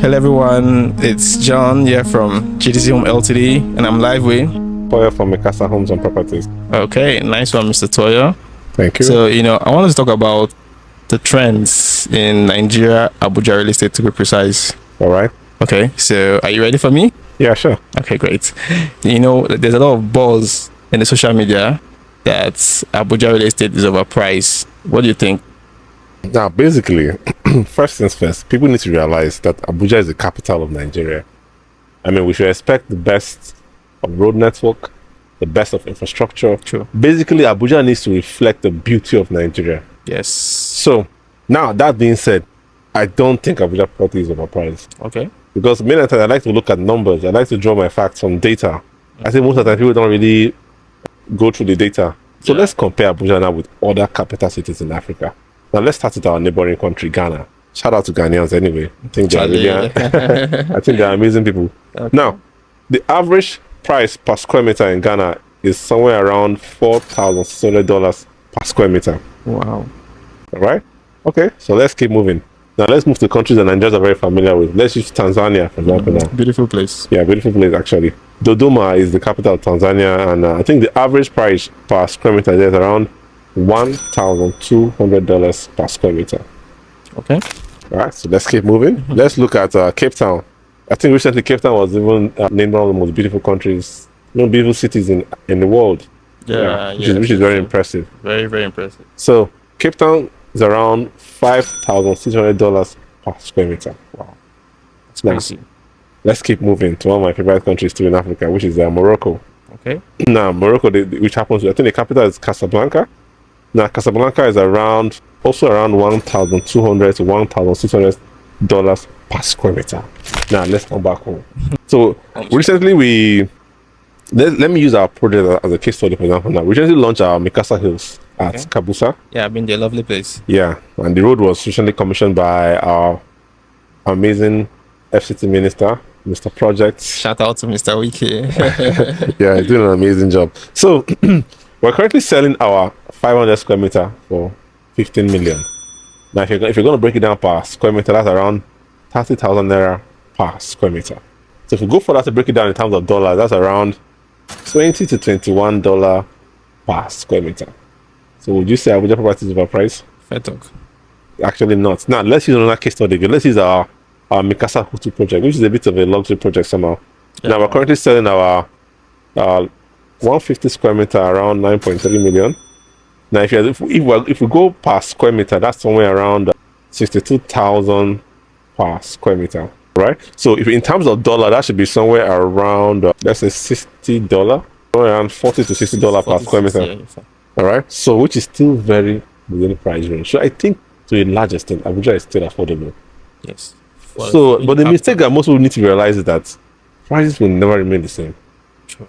Hello everyone, it's John here from GTC Home Ltd and I'm live with Toya from Mikasa Homes and Properties. Okay, nice one, Mr. Toya. Thank you. So, I wanted to talk about the trends in Nigeria, Abuja real estate to be precise. All right. Okay, so are you ready for me? Yeah, sure. Okay, great. There's a lot of buzz in the social media that Abuja real estate is overpriced. What do you think? Now, basically, first things first, people need to realize that Abuja is the capital of Nigeria. I mean, we should expect the best of road network, the best of infrastructure. True. Basically, Abuja needs to reflect the beauty of Nigeria. Yes. So, now, that being said, I don't think Abuja Properties is overpriced. Okay. Because many times I like to look at numbers, I like to draw my facts from data. I think most of the time people don't really go through the data. So let's compare Abuja now with other capital cities in Africa. Now let's start with our neighboring country, Ghana. Shout out to Ghanaians anyway. I think they're really, I think they're amazing people. Okay. Now, the average price per square meter in Ghana is somewhere around $4,600 per square meter. Wow. All right? Okay, so let's keep moving. Now let's move to countries that Nigerians are very familiar with. Let's use Tanzania, for example. Now. Beautiful place. Yeah, beautiful place actually. Dodoma is the capital of Tanzania, and I think the average price per square meter there is around $1,200 per square meter. Okay. All right, so let's keep moving. Let's look at Cape Town. I think recently Cape Town was even named one of the most beautiful countries, beautiful cities in the world. Which is very impressive. Very, very impressive. So Cape Town is around $5,600 per square meter. Wow, that's crazy. Now, let's keep moving to one of my favorite countries too in Africa, which is Morocco. Okay. Now, Morocco, which happens, I think the capital is Casablanca. Now, Casablanca is also around $1,200 to $1,600 per square meter. Now, let's come back home. So, recently let me use our project as a case study, for example. Now, we recently launched our Mikasa Hills at Kabusa. Yeah, I've been there, lovely place. Yeah, and the road was recently commissioned by our amazing FCT minister, Mr. Project. Shout out to Mr. Wiki. Yeah, he's doing an amazing job. So, we're currently selling our 500 square meter for 15 million. Now, if you're going to break it down per square meter, that's around 30,000 naira per square meter. So, if we go further to break it down in terms of dollars, that's around $20 to $21 per square meter. So, would you say Abuja Properties is overpriced? Fair talk. Actually not. Now, let's use another case study. Let's use our Mikasa Hutu project, which is a bit of a luxury project somehow. Yeah. Now, we're currently selling our 150 square meter around 9.3 million. Now, if we go per square meter, that's somewhere around 62,000 per square meter, right? So, if in terms of dollar, that should be somewhere around let's say $60, around $40 to $60 per square meter. Yeah, all right. So, which is still very within the price range. So, I think to a large extent, Abuja is still affordable. Yes. Well, so, but the mistake that most people need to realize is that prices will never remain the same. True.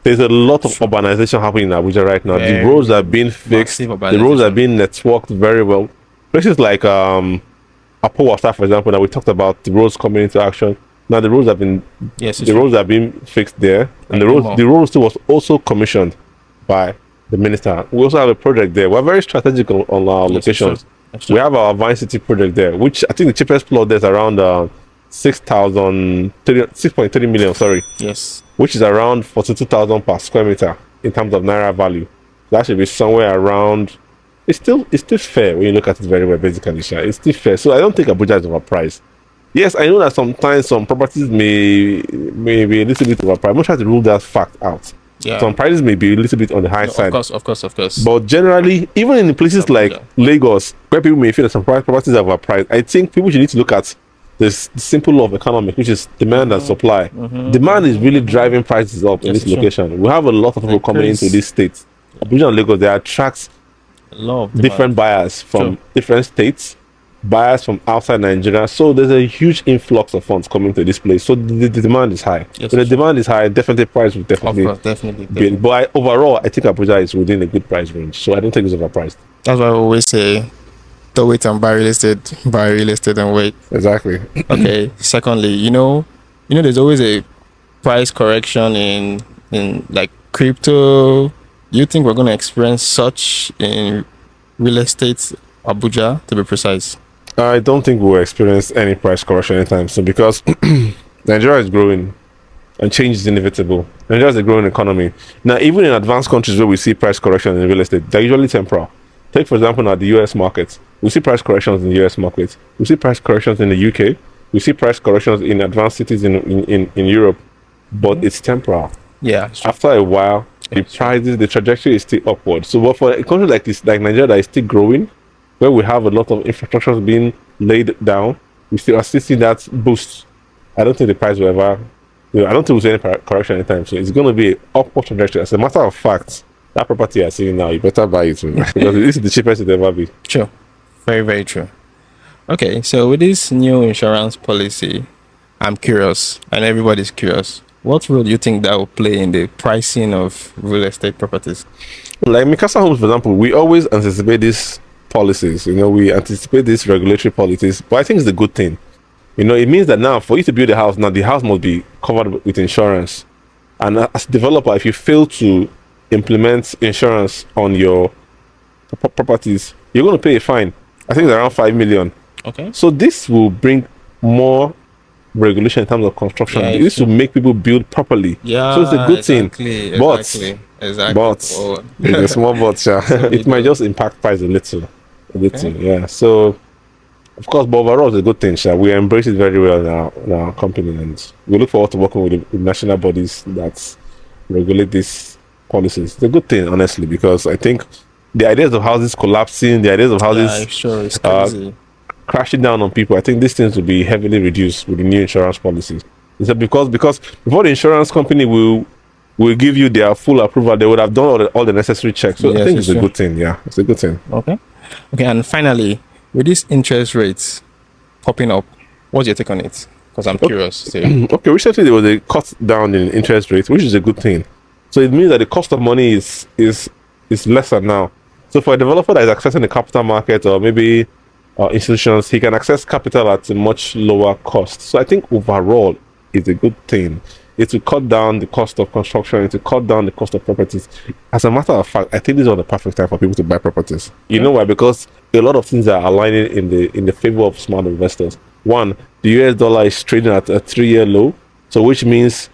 There's a lot of urbanization happening in Abuja right now. The roads are being fixed. The roads are being networked very well. Places like Apowasa, for example, that we talked about, the roads coming into action. Now the roads have been roads are being fixed there, and the roads too was also commissioned by the minister. We also have a project there. We're very strategic on our locations. We have our Vine City project there, which I think the cheapest plot there is around 6.3 million. Sorry. Yes. Which is around 42,000 per square meter in terms of naira value. That should be somewhere around. It's still fair when you look at it very well. Basically, it's still fair. So I don't think Abuja is overpriced. Yes, I know that sometimes some properties may be a little bit overpriced. I'm not trying to rule that fact out. Yeah. Some prices may be a little bit on the high side. Of course. But generally, even in places like Lagos, where people may feel that some properties are overpriced, I think people should need to look at this simple law of economics, which is demand and supply. Demand is really driving prices up in this location. We have a lot of people coming into these states. Abuja and Lagos, they attract different buyers from different states, buyers from outside Nigeria. So there's a huge influx of funds coming to this place. So the demand is high. When the demand is high, definitely price will definitely be. But overall, I think Abuja is within a good price range. So I don't think it's overpriced. That's why I always say, don't wait and buy real estate and wait. Exactly. Okay. Secondly, there's always a price correction in like crypto. Do you think we're going to experience such in real estate Abuja, to be precise? I don't think we'll experience any price correction anytime soon because Nigeria is growing and change is inevitable. Nigeria is a growing economy. Now, even in advanced countries where we see price correction in real estate, they're usually temporal. Take, for example, now the US market. We see price corrections in the US market. We see price corrections in the UK. We see price corrections in advanced cities in Europe, but it's temporal. Yeah. After a while, the prices, the trajectory is still upward. So, but for a country like this, like Nigeria, that is still growing, where we have a lot of infrastructure being laid down, we still are still seeing that boost. I don't think the price will ever. I don't think we'll see any correction anytime soon. It's going to be an upward trajectory. As a matter of fact, that property you're seeing now, you better buy it because this is the cheapest it ever be. True. Very, very true. Okay, so with this new insurance policy, I'm curious, and everybody's curious. What role do you think that will play in the pricing of real estate properties? Like Mikasa Homes, for example, we always anticipate these policies. We anticipate these regulatory policies, but I think it's a good thing. It means that now for you to build a house, now the house must be covered with insurance. And as a developer, if you fail to implement insurance on your properties, you're going to pay a fine. I think it's around 5 million. Okay. So this will bring more regulation in terms of construction. This will make people build properly. Yeah. So it's a good thing. But exactly. It's a small but. It might just impact price a little. Yeah. So of course, but overall it's a good thing. We embrace it very well in our company, and we look forward to working with the national bodies that regulate these policies. It's a good thing, honestly, because I think the ideas of houses collapsing, the ideas of houses it's crazy. Crashing down on people, I think these things will be heavily reduced with the new insurance policies. It's because before the insurance company will give you their full approval, they would have done all the necessary checks. So I think it's a good thing. Yeah, it's a good thing. Okay, and finally, with these interest rates popping up, what's your take on it? Because I'm curious. Okay, recently there was a cut down in interest rates, which is a good thing. So it means that the cost of money is lesser now. So for a developer that is accessing the capital market or maybe institutions, he can access capital at a much lower cost. So I think overall it's a good thing. It will cut down the cost of construction. It will cut down the cost of properties. As a matter of fact, I think this is the perfect time for people to buy properties. You know why? Because a lot of things are aligning in the favor of smart investors. One, the US dollar is trading at a 3-year low, so which means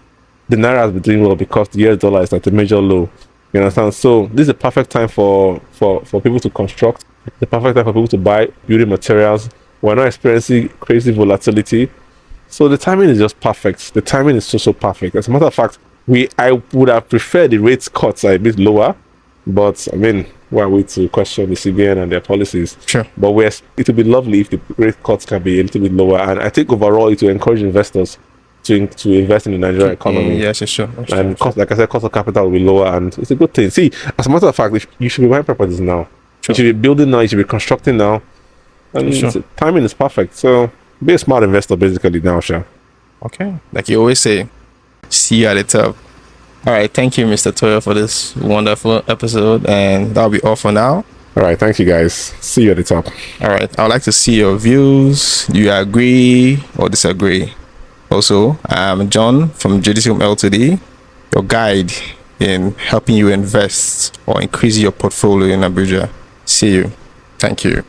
the naira has been doing well because the US dollar is at a major low. You understand? So this is a perfect time for people to construct. The perfect time for people to buy building materials. We're not experiencing crazy volatility. So the timing is just perfect. The timing is so perfect. As a matter of fact, I would have preferred the rates cuts are a bit lower, but I mean, we're way to question the CBN and their policies. Sure. But it would be lovely if the rate cuts can be a little bit lower, and I think overall it will encourage investors to invest in the Nigerian economy. Yes, sure. And cost, like I said, cost of capital will be lower, and it's a good thing. See, as a matter of fact, you should be buying properties now. Sure. You should be building now. You should be constructing now. And timing is perfect. So be a smart investor basically now, Sha. Okay. Like you always say, see you at the top. All right. Thank you, Mr. Toyo, for this wonderful episode. And that'll be all for now. All right. Thank you, guys. See you at the top. All right. I would like to see your views. Do you agree or disagree? Also, I'm John from JDC Home Ltd, your guide in helping you invest or increase your portfolio in Abuja. See you. Thank you.